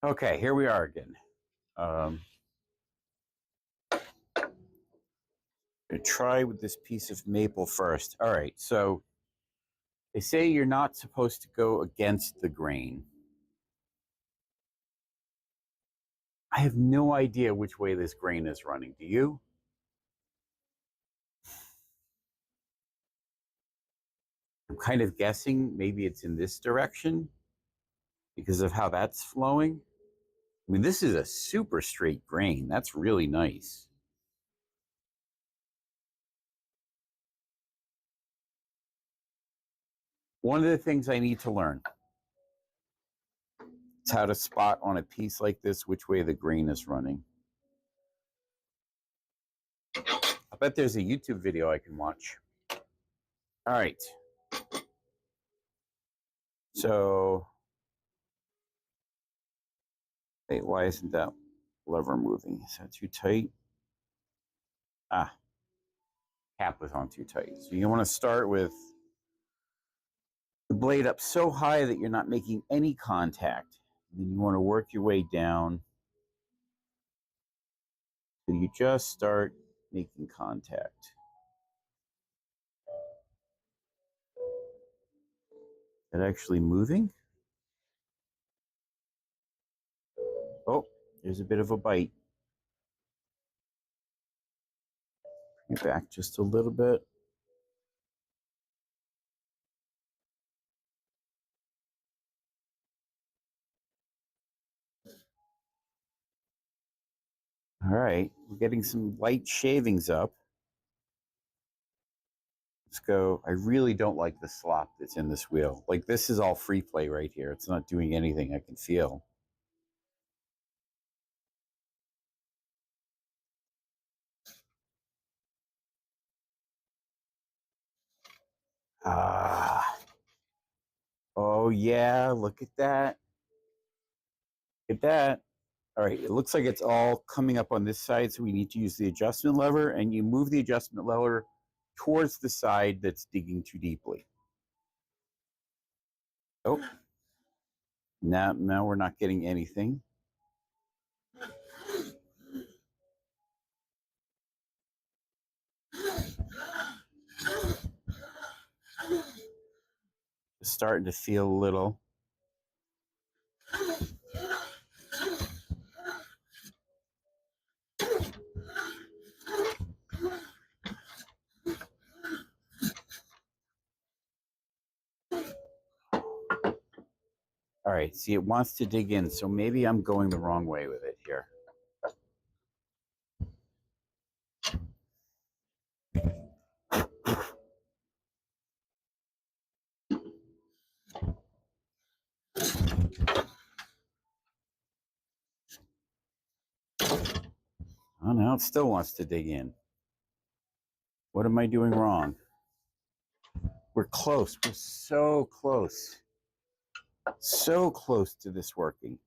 Okay, here we are again. I'm gonna try with this piece of maple first. All right, so they say you're not supposed to go against the grain. I have no idea which way this grain is running. Do you? I'm kind of guessing maybe it's in this direction because of how that's flowing. I mean, this is a super straight grain. That's really nice. One of the things I need to learn is how to spot on a piece like this which way the grain is running. I bet there's a YouTube video I can watch. All right. So, wait, why isn't that lever moving? Is that too tight? Ah, cap was on too tight. So you want to start with the blade up so high that you're not making any contact. Then you want to work your way down so you just start making contact. Is that actually moving? Oh, there's a bit of a bite. Bring it back just a little bit. All right, we're getting some light shavings up. Let's go. I really don't like the slop that's in this wheel. Like, this is all free play right here. It's not doing anything I can feel. Ah. Oh, yeah. Look at that. Look at that. All right. It looks like it's all coming up on this side, so we need to use the adjustment lever, and you move the adjustment lever towards the side that's digging too deeply. Oh. Now we're not getting anything. It's starting to feel a little. All right, see, it wants to dig in, so maybe I'm going the wrong way with it here. Oh, no, it still wants to dig in. What am I doing wrong? We're close. We're so close. So close to this working.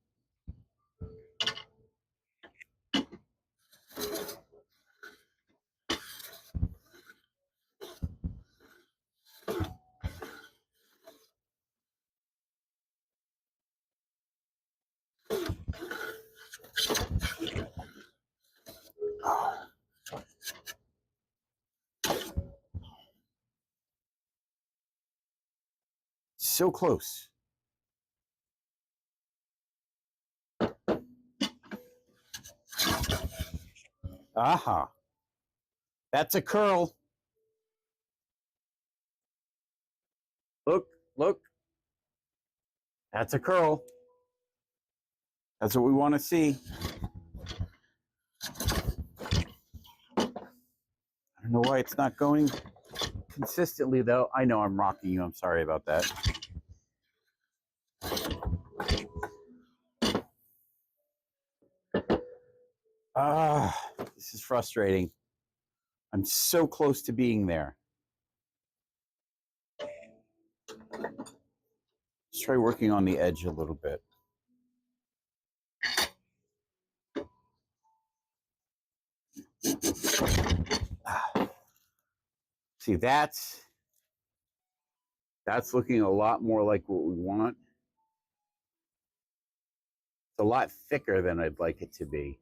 So close. Aha. That's a curl. Look, look. That's a curl. That's what we want to see. I don't know why it's not going consistently, though. I know I'm rocking you. I'm sorry about that. Ah, this is frustrating. I'm so close to being there. Let's try working on the edge a little bit. See, that's looking a lot more like what we want. It's a lot thicker than I'd like it to be.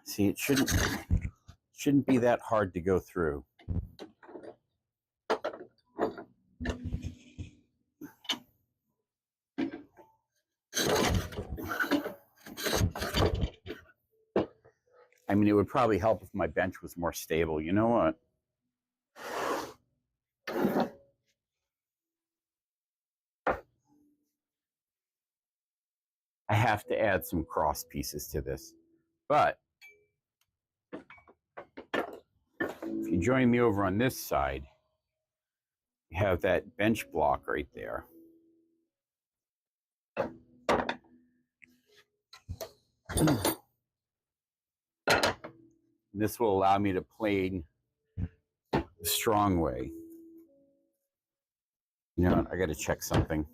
See, it shouldn't be that hard to go through. I mean, it would probably help if my bench was more stable. You know what? I have to add some cross pieces to this. But if you join me over on this side, you have that bench block right there. This will allow me to plane the strong way. You know what? I got to check something.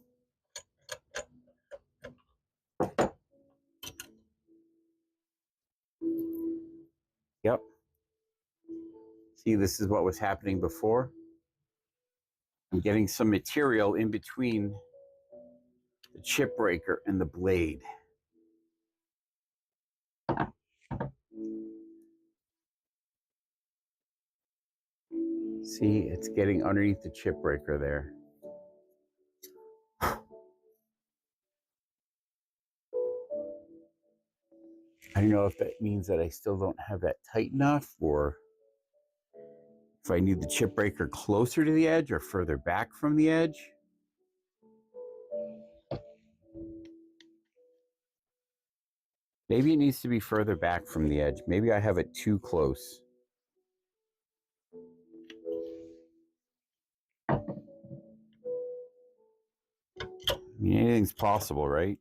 Yep. See, this is what was happening before. I'm getting some material in between the chip breaker and the blade. See, it's getting underneath the chip breaker there. I don't know if that means that I still don't have that tight enough, or if I need the chip breaker closer to the edge or further back from the edge. Maybe it needs to be further back from the edge. Maybe I have it too close. I mean, anything's possible, right?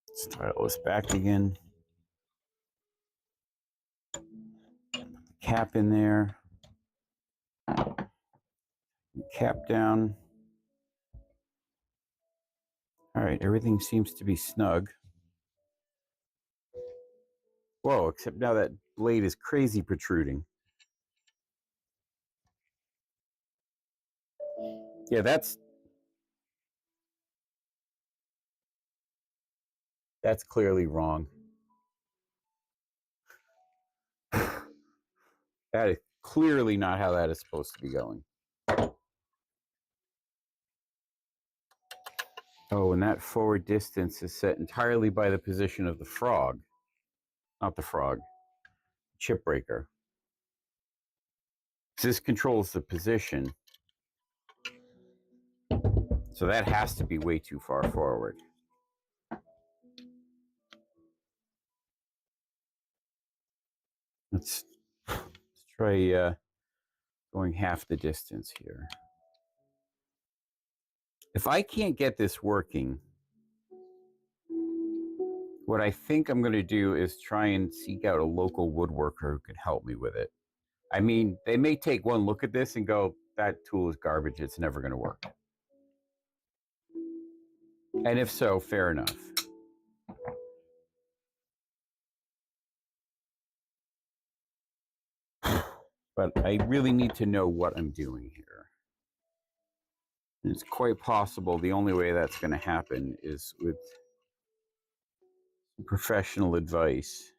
Let's dial this back again. Put the cap in there. Cap down. All right, everything seems to be snug. Whoa, except now that blade is crazy protruding. Yeah, that's clearly wrong. That is clearly not how that is supposed to be going. Oh, and that forward distance is set entirely by the position of the frog. Not the frog, chip breaker. This controls the position. So that has to be way too far forward. Let's try going half the distance here. If I can't get this working, what I think I'm going to do is try and seek out a local woodworker who can help me with it. I mean, they may take one look at this and go, that tool is garbage, it's never going to work. And if so, fair enough. But I really need to know what I'm doing here. And it's quite possible the only way that's going to happen is with professional advice.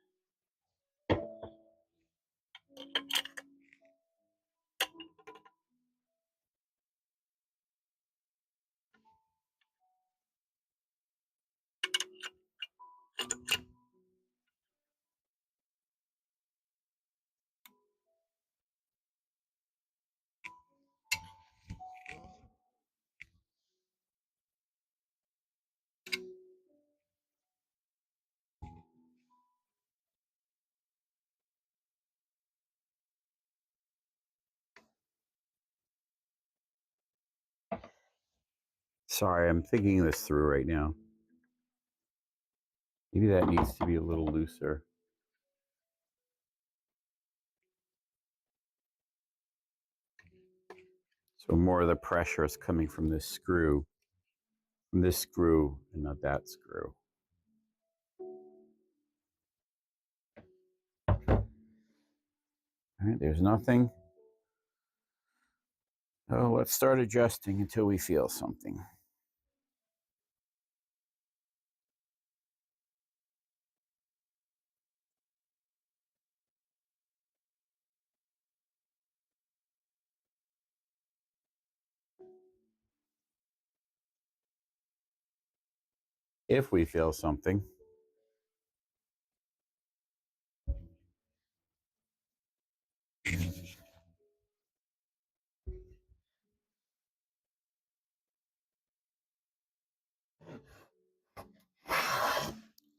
Sorry, I'm thinking this through right now. Maybe that needs to be a little looser. So more of the pressure is coming from this screw and not that screw. All right, there's nothing. Oh, let's start adjusting until we feel something. If we feel something.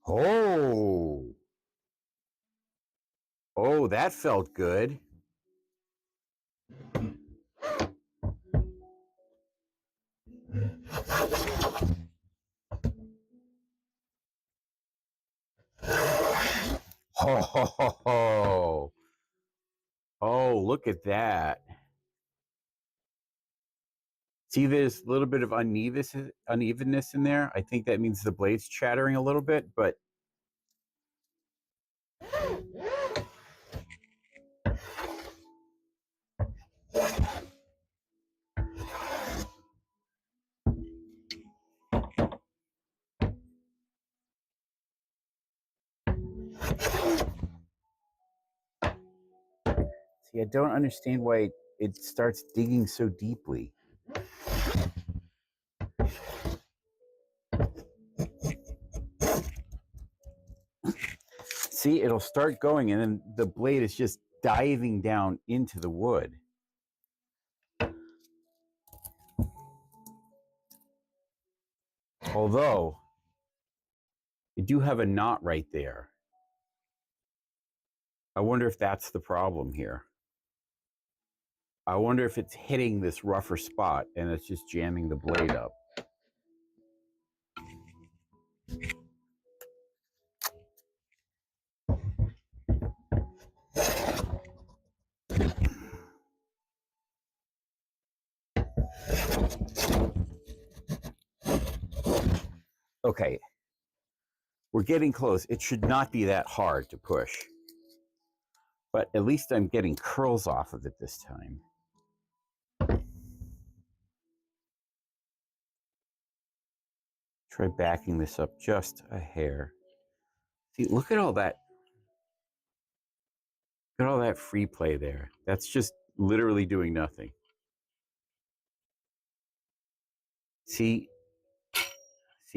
Oh, oh, that felt good. Ho, ho, ho, ho. Oh, look at that. See, there's a little bit of unevenness in there. I think that means the blade's chattering a little bit, but see, I don't understand why it starts digging so deeply. See, it'll start going and then the blade is just diving down into the wood. Although, I do have a knot right there. I wonder if that's the problem here. I wonder if it's hitting this rougher spot and it's just jamming the blade up. Okay, we're getting close. It should not be that hard to push, but at least I'm getting curls off of it this time. Try backing this up just a hair. See, look at all that. Look at all that free play there. That's just literally doing nothing. See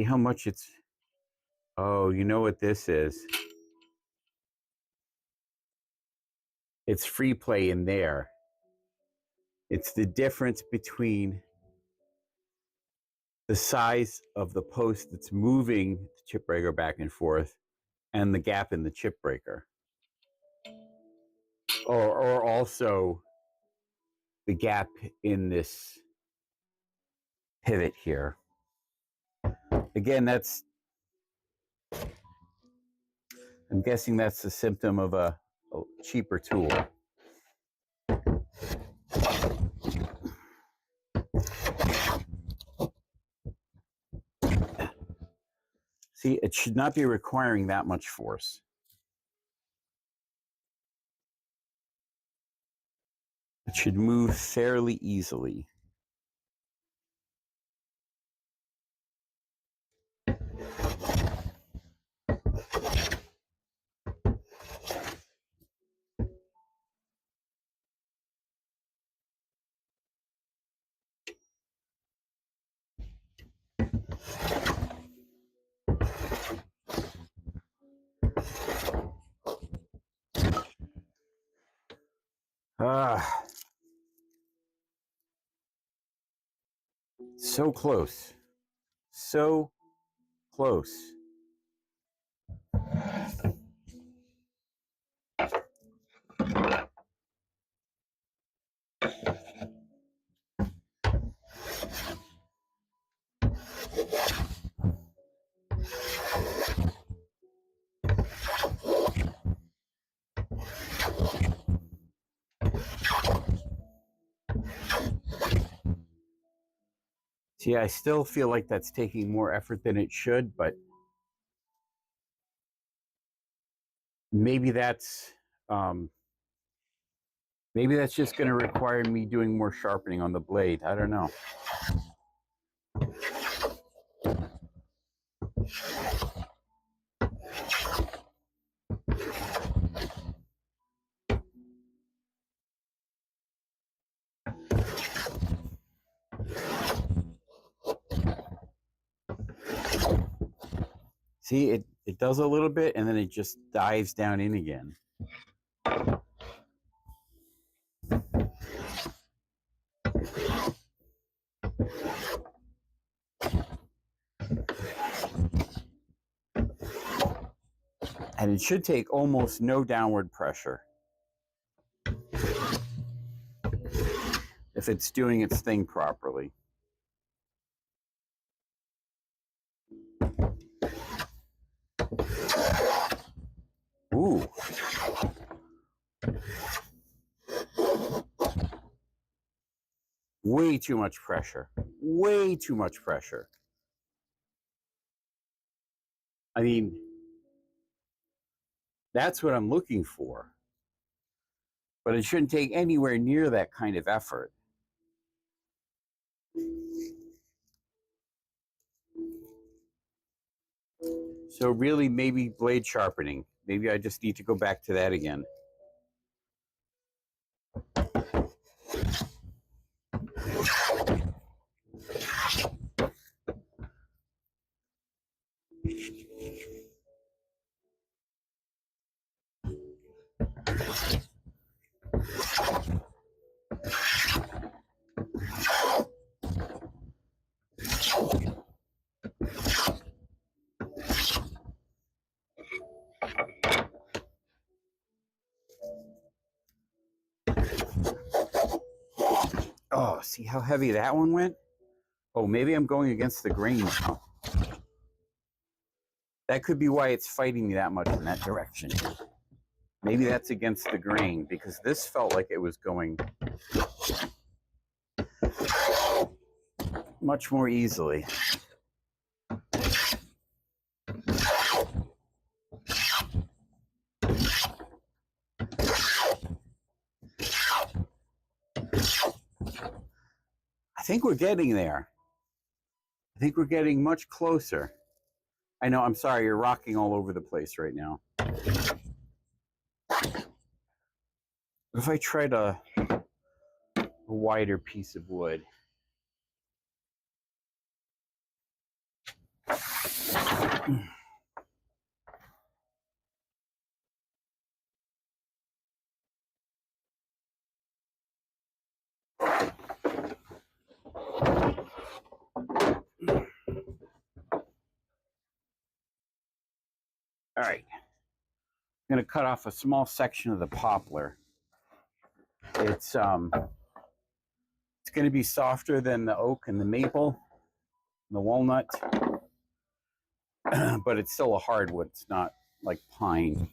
how much it's. Oh, you know what this is? It's free play in there. It's the difference between the size of the post that's moving the chip breaker back and forth and the gap in the chip breaker. Or also the gap in this pivot here. Again, I'm guessing that's a symptom of a cheaper tool. See, it should not be requiring that much force. It should move fairly easily. So close. So close. See, I still feel like that's taking more effort than it should, but maybe that's Maybe that's just going to require me doing more sharpening on the blade. I don't know. See, it does a little bit and then it just dives down in again. And it should take almost no downward pressure if it's doing its thing properly. Ooh. Way too much pressure. Way too much pressure. I mean, that's what I'm looking for. But it shouldn't take anywhere near that kind of effort. So really, maybe blade sharpening. Maybe I just need to go back to that again. Oh, see how heavy that one went? Oh, maybe I'm going against the grain now. That could be why it's fighting me that much in that direction. Maybe that's against the grain, because this felt like it was going much more easily. I think we're getting there. I think we're getting much closer. I know, I'm sorry, you're rocking all over the place right now. What if I tried a wider piece of wood? All right, I'm going to cut off a small section of the poplar. It's going to be softer than the oak and the maple and the walnut, but it's still a hardwood. It's not like pine.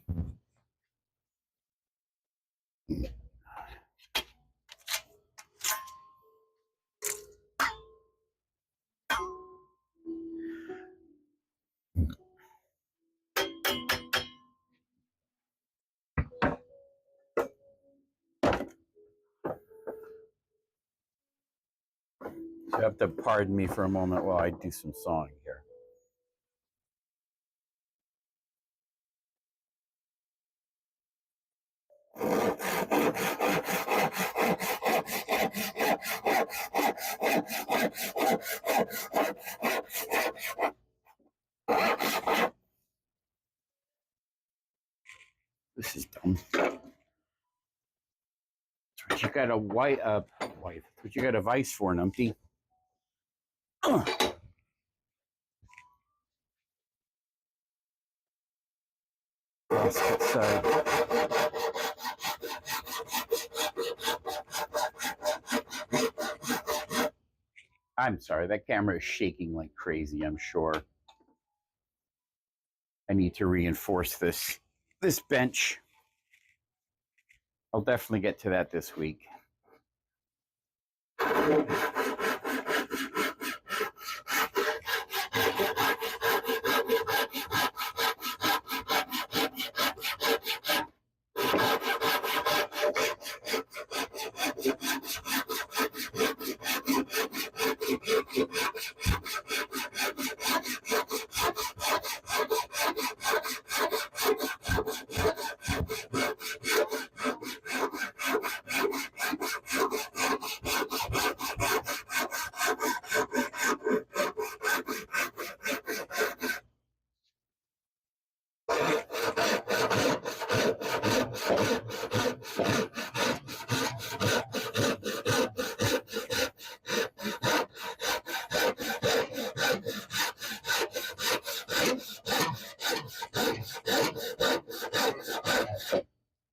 You have to pardon me for a moment while I do some sawing here. This is dumb. That's what you got a That's what you got a vice for, numpty. Basket side. I'm sorry, that camera is shaking like crazy, I'm sure. I need to reinforce this bench. I'll definitely get to that this week.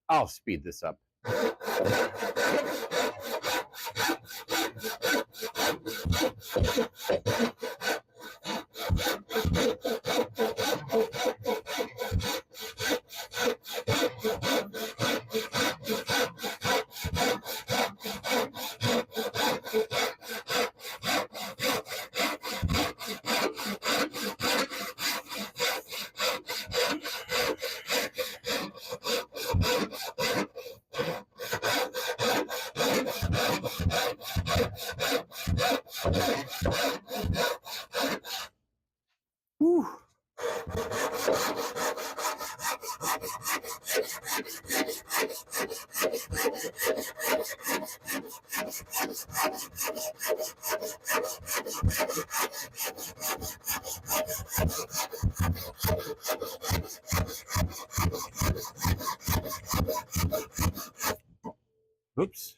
I'll speed this up. Whew. Oops.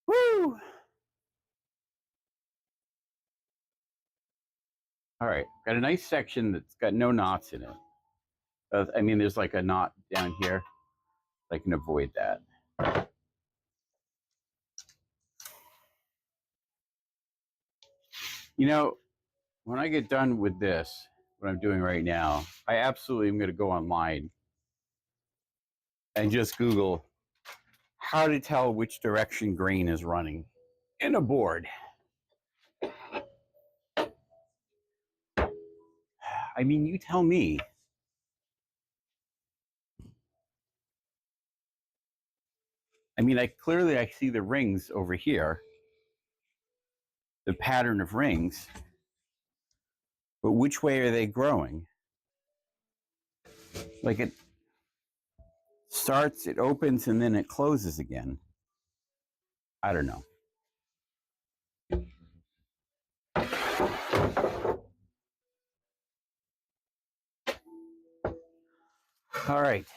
Woo! All right, got a nice section that's got no knots in it. I mean, there's like a knot down here. I can avoid that. You know, when I get done with this, what I'm doing right now, I absolutely am going to go online and just Google how to tell which direction grain is running in a board. I mean, you tell me. I mean, I see the rings over here, the pattern of rings, but which way are they growing? Like it starts, it opens, and then it closes again. I don't know. All right.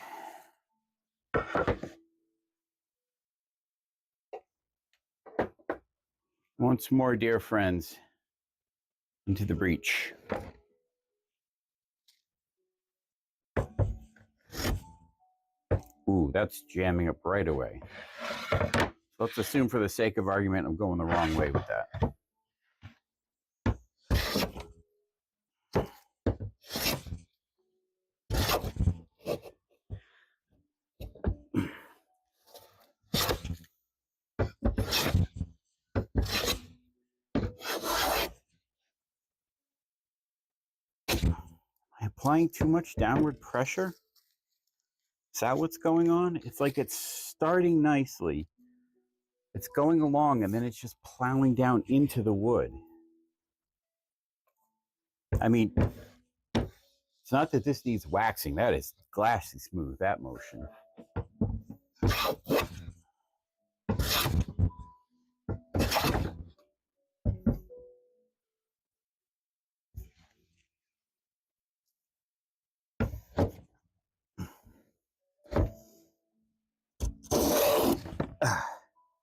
Once more, dear friends, into the breach. Ooh, that's jamming up right away. So let's assume for the sake of argument, I'm going the wrong way with that. Am I applying too much downward pressure? Is that what's going on? It's like it's starting nicely. It's going along and then it's just plowing down into the wood. I mean, it's not that this needs waxing. That is glassy smooth, that motion.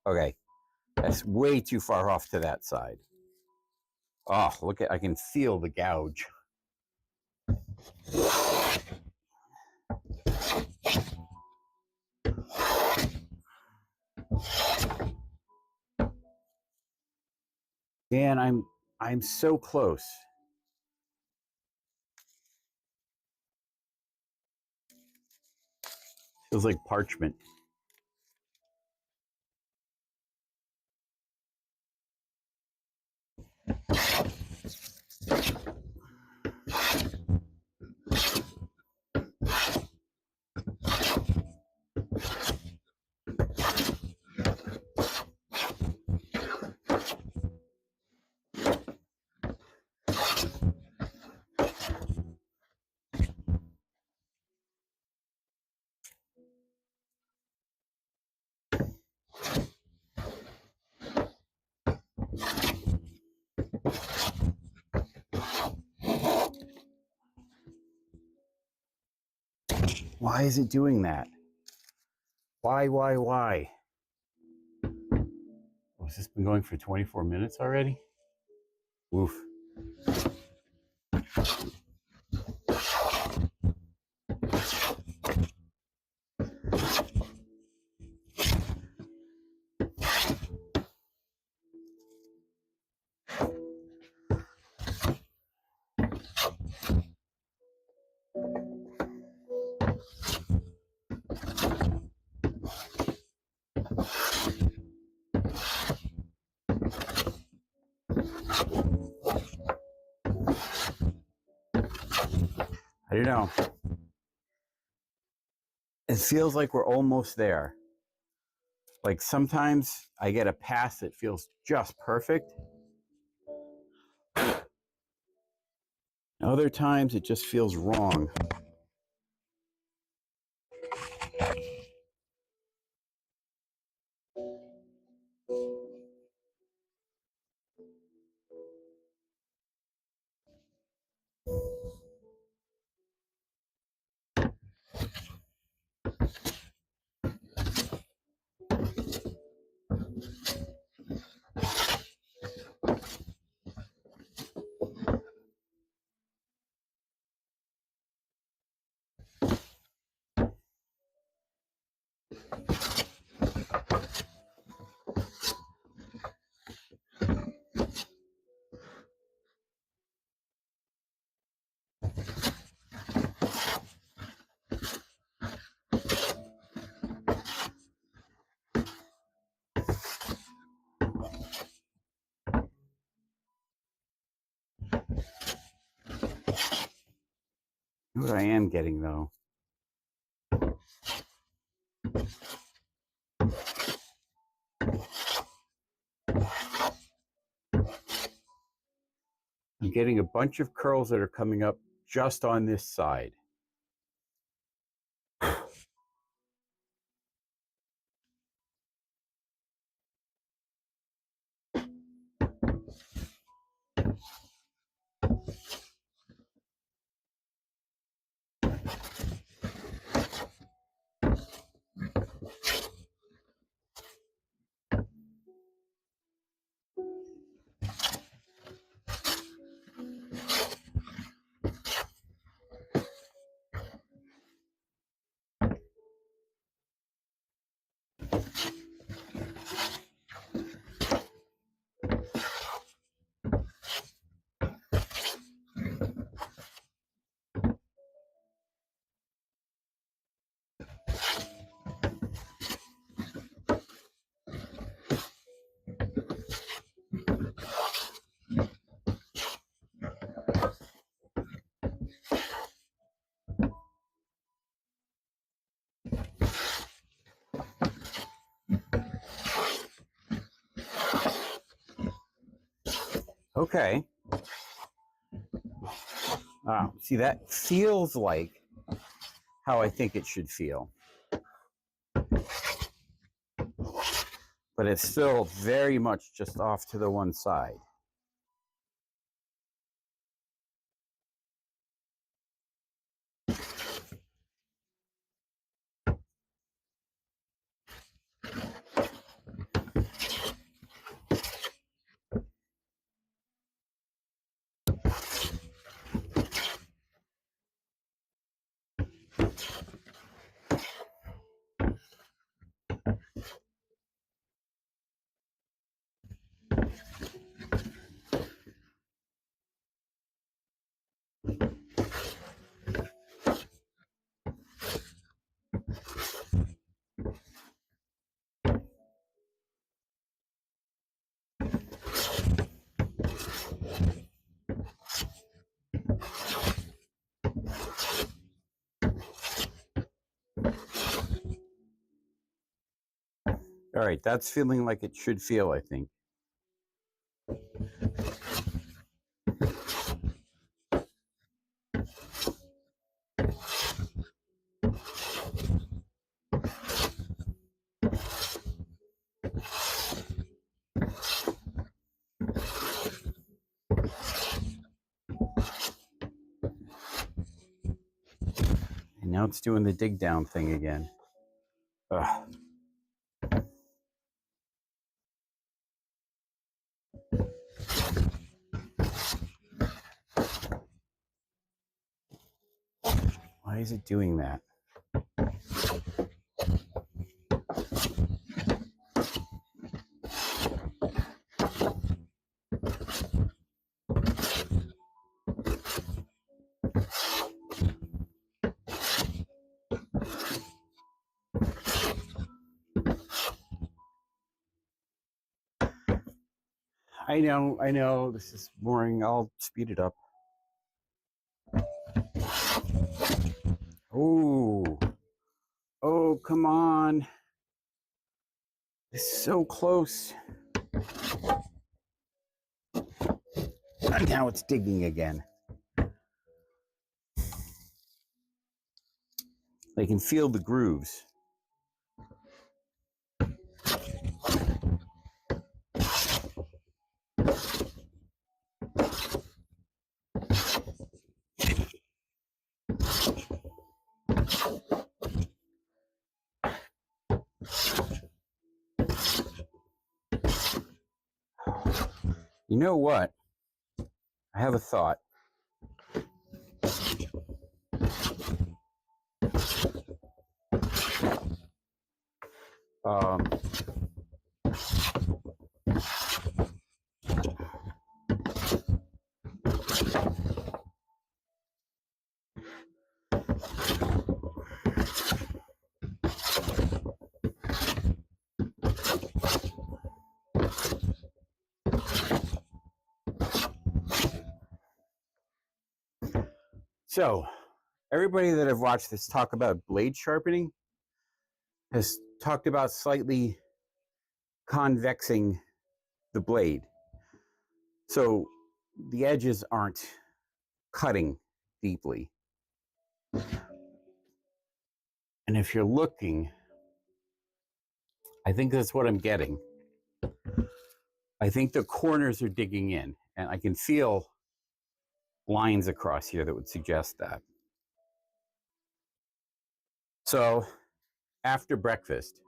Okay, that's way too far off to that side. Oh, look at, I can feel the gouge. And I'm so close. Feels like parchment. Why is it doing that? Why? Oh, has this been going for 24 minutes already? Woof. I don't know. It feels like we're almost there. Like sometimes I get a pass that feels just perfect. Other times it just feels wrong. What I am getting though. I'm getting a bunch of curls that are coming up just on this side. Okay. See, that feels like how I think it should feel. But it's still very much just off to the one side. All right, that's feeling like it should feel, I think. And Now it's doing the dig down thing again. Ugh. Why is it doing that? I know, this is boring. I'll speed it up. Oh, oh, come on. It's so close. And now it's digging again. I can feel the grooves. You know what? I have a thought. So, everybody that I've watched this talk about blade sharpening has talked about slightly convexing the blade. So the edges aren't cutting deeply. And if you're looking, I think that's what I'm getting. I think the corners are digging in, and I can feel lines across here that would suggest that. So after breakfast,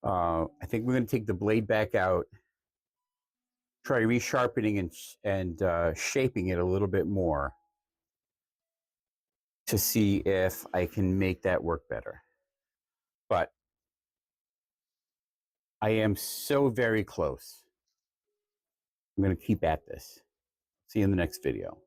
I think we're going to take the blade back out, try resharpening and shaping it a little bit more to see if I can make that work better. But I am so very close. I'm going to keep at this. See you in the next video.